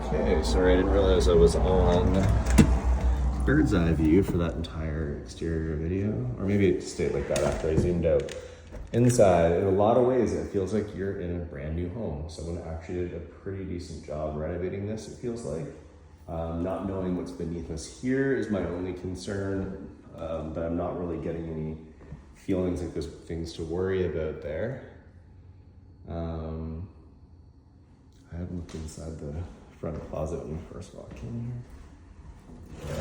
Okay, sorry, I didn't realize I was on bird's eye view for that entire exterior video. Or maybe it stayed like that after I zoomed out. Inside, in a lot of ways, it feels like you're in a brand new home. Someone actually did a pretty decent job renovating this, it feels like. Not knowing what's beneath us here is my only concern, but I'm not really getting any feelings like there's things to worry about there. I haven't looked inside the front closet when we first walked in here.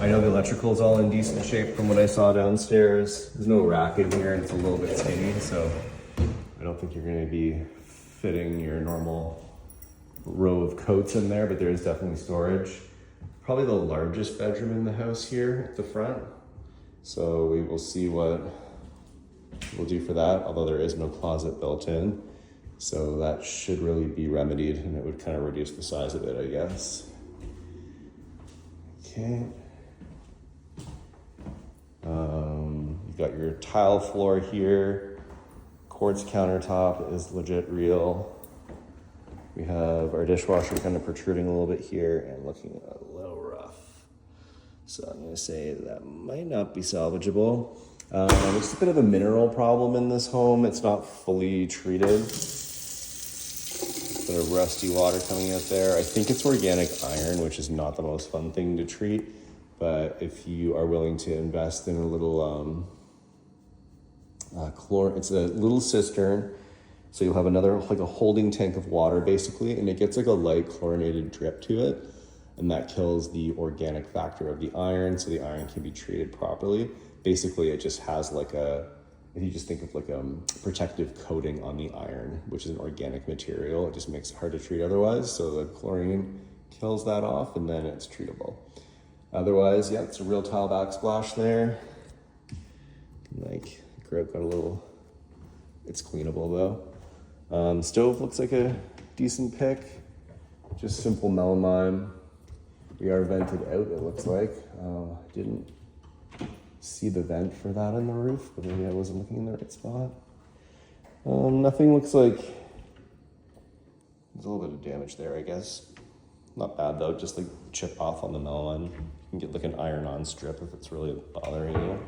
I know the electrical's all in decent shape from what I saw downstairs. There's no rack in here and it's a little bit skinny, so I don't think you're gonna be fitting your normal row of coats in there, but there is definitely storage. Probably the largest bedroom in the house here at the front. So we will see what we'll do for that, although there is no closet built in. So that should really be remedied and it would kind of reduce the size of it, I guess. Okay. You've got your tile floor here. Quartz countertop is legit real. We have our dishwasher kind of protruding a little bit here and looking a little rough. So I'm gonna say that might not be salvageable. There's a bit of a mineral problem in this home. It's not fully treated. Bit of rusty water coming out there. I think it's organic iron, which is not the most fun thing to treat. But if you are willing to invest in a little it's a little cistern. So you'll have another, like a holding tank of water basically, and it gets like a light chlorinated drip to it. And that kills the organic factor of the iron, so the iron can be treated properly. Basically, it just has like if you just think of like a protective coating on the iron, which is an organic material, it just makes it hard to treat otherwise. So the chlorine kills that off and then it's treatable. Otherwise, yeah, it's a real tile backsplash there. Like, grout got a little, it's cleanable though. Stove looks like a decent pick. Just simple melamine. We are vented out, it looks like. Didn't see the vent for that on the roof, but maybe I wasn't looking in the right spot. Nothing looks like, there's a little bit of damage there, I guess. Not bad though, just like chip off on the melamine. You can get like an iron-on strip if it's really bothering you.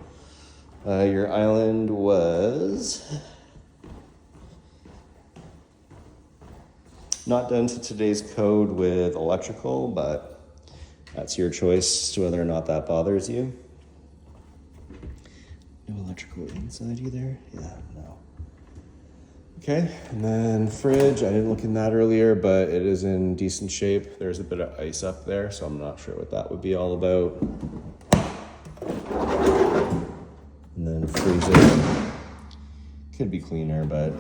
Your island was not done to today's code with electrical, but that's your choice as to whether or not that bothers you. No electrical inside either? Yeah, no. Okay, and then fridge, I didn't look in that earlier, but it is in decent shape. There's a bit of ice up there, so I'm not sure what that would be all about. And then freezer, could be cleaner, but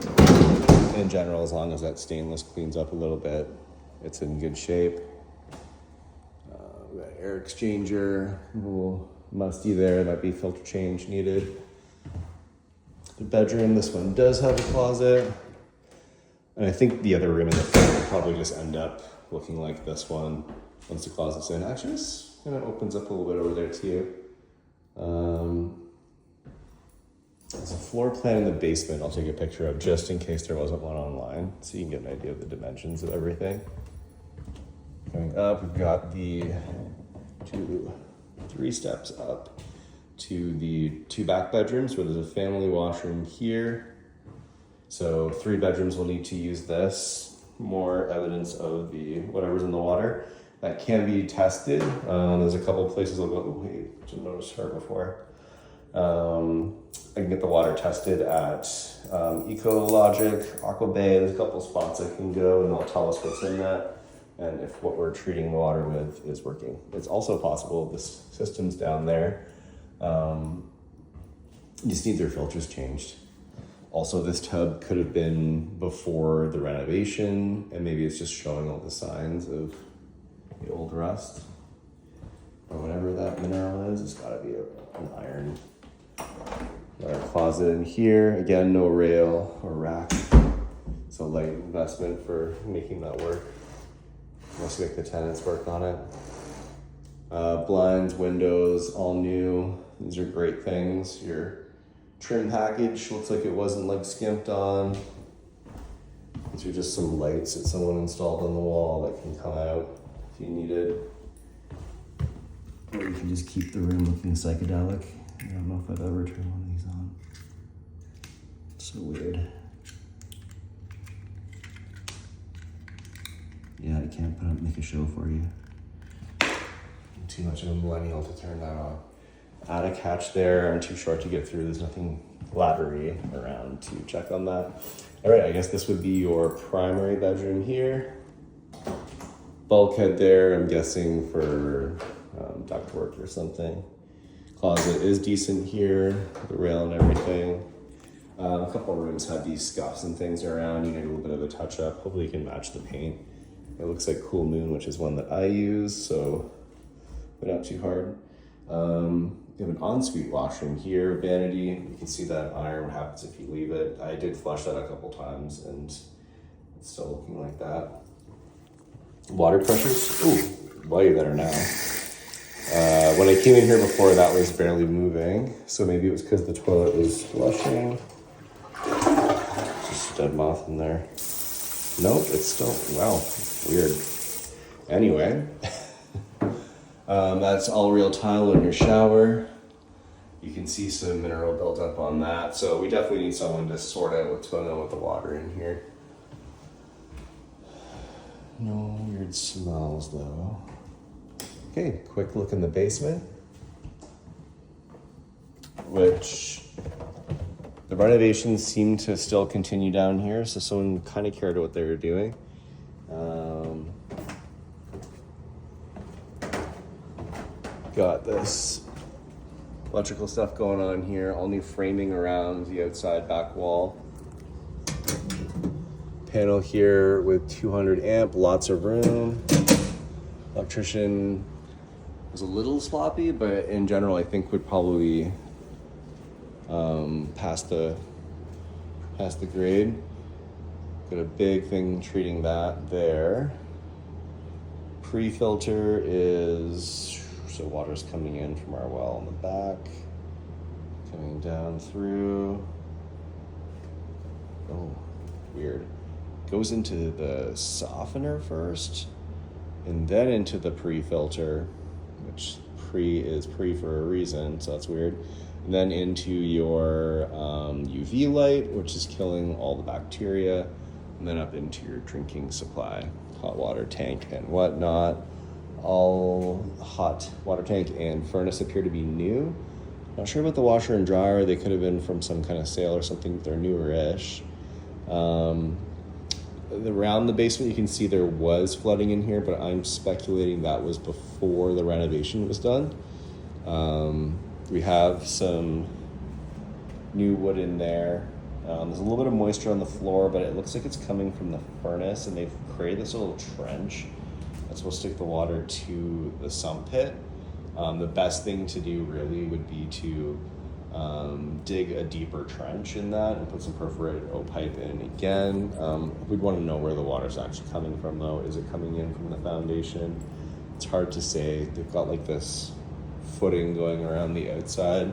in general, as long as that stainless cleans up a little bit, it's in good shape. We got air exchanger, a little musty there, might be filter change needed. The bedroom, this one does have a closet. And I think the other room in the front will probably just end up looking like this one once the closet's in. Actually, this kind of opens up a little bit over there too. There's a floor plan in the basement I'll take a picture of just in case there wasn't one online, so you can get an idea of the dimensions of everything. Coming up, we've got the 3 steps up to the 2 back bedrooms where there's a family washroom here. So 3 bedrooms will need to use this. More evidence of the whatever's in the water. That can be tested. There's a couple of places I'll go, oh wait, didn't notice her before. I can get the water tested at Ecologic, Aqua Bay. There's a couple spots I can go and they'll tell us what's in that and if what we're treating the water with is working. It's also possible this system's down there. You just need their filters changed. Also, this tub could have been before the renovation and maybe it's just showing all the signs of the old rust or whatever that mineral is. It's gotta be an iron. Our closet in here, again, no rail or rack. It's a light investment for making that work. Must make the tenants work on it. Blinds, windows, all new. These are great things. Your trim package looks like it wasn't like skimped on. These are just some lights that someone installed on the wall that can come out. if you needed. Or you can just keep the room looking psychedelic. I don't know if I've ever turned one of these on. It's so weird. Yeah, I can't make a show for you. I'm too much of a millennial to turn that on. Attic hatch there. I'm too short to get through. There's nothing laddery around to check on that. All right, I guess this would be your primary bedroom here. Bulkhead there, I'm guessing for ductwork or something. Closet is decent here, the rail and everything. A couple of rooms have these scuffs and things around. You need a little bit of a touch up. Hopefully you can match the paint. It looks like Cool Moon, which is one that I use, so but not too hard. You have an ensuite washroom here, vanity. You can see that iron, what happens if you leave it. I did flush that a couple times and it's still looking like that. Water pressures, ooh, way better now. When I came in here before, that was barely moving, so maybe it was because the toilet was flushing. Just a dead moth in there. Nope, it's still, wow, weird. Anyway, that's all real tile in your shower. You can see some mineral built up on that, so we definitely need someone to sort out what's going on with the water in here. No weird smells though. Okay, quick look in the basement, which the renovations seem to still continue down here, so someone kind of cared what they were doing. Got this electrical stuff going on here, all new framing around the outside back wall. Panel here with 200 amp, lots of room. Electrician was a little sloppy, but in general I think would probably pass the grade. Got a big thing treating that there. Pre-filter is, so water's coming in from our well in the back, coming down through. Oh, weird. Goes into the softener first, and then into the pre-filter, which pre is pre for a reason, so that's weird. And then into your UV light, which is killing all the bacteria, and then up into your drinking supply, hot water tank and whatnot. All hot water tank and furnace appear to be new. Not sure about the washer and dryer. They could have been from some kind of sale or something. They're newer-ish. Around the basement, you can see there was flooding in here, but I'm speculating that was before the renovation was done. We have some new wood in there. There's a little bit of moisture on the floor, but it looks like it's coming from the furnace, and they've created this little trench that's supposed to take the water to the sump pit. The best thing to do really would be to dig a deeper trench in that and put some perforated O-pipe in again. We'd want to know where the water's actually coming from though. Is it coming in from the foundation? It's hard to say. They've got like this footing going around the outside,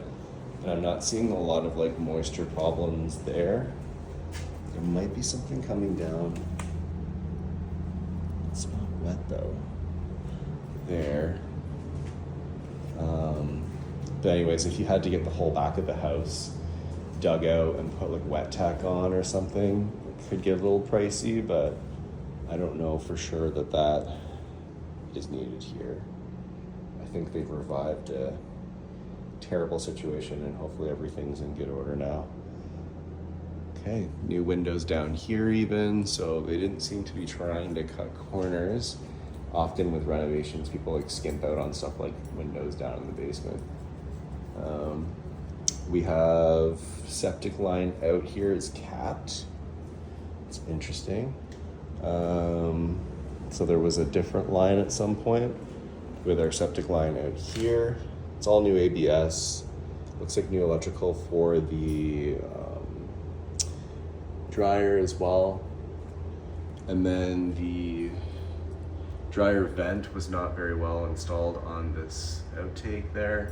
and I'm not seeing a lot of like moisture problems there. There might be something coming down. It's not wet though. There. But anyways, if you had to get the whole back of the house dug out and put like wet tack on or something, it could get a little pricey, but I don't know for sure that is needed here. I think they've revived a terrible situation and hopefully everything's in good order now. Okay, new windows down here even, so they didn't seem to be trying to cut corners. Often with renovations, people like skimp out on stuff like windows down in the basement. We have septic line out here is capped. It's interesting. So there was a different line at some point with our septic line out here. It's all new ABS. Looks like new electrical for the dryer as well. And then the dryer vent was not very well installed on this outtake there.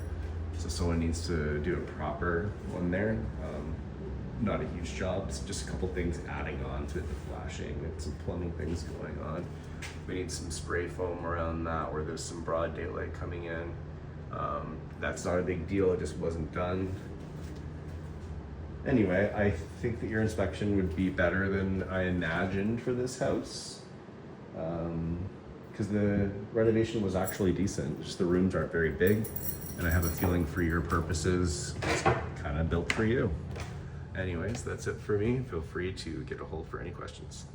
So someone needs to do a proper one there. Not a huge job, it's just a couple things adding on to the flashing and some plumbing things going on. We need some spray foam around that where there's some broad daylight coming in. That's not a big deal, it just wasn't done. Anyway, I think that your inspection would be better than I imagined for this house. Because the renovation was actually decent, just the rooms aren't very big, and I have a feeling for your purposes, it's kind of built for you. Anyways, that's it for me. Feel free to get a hold for any questions.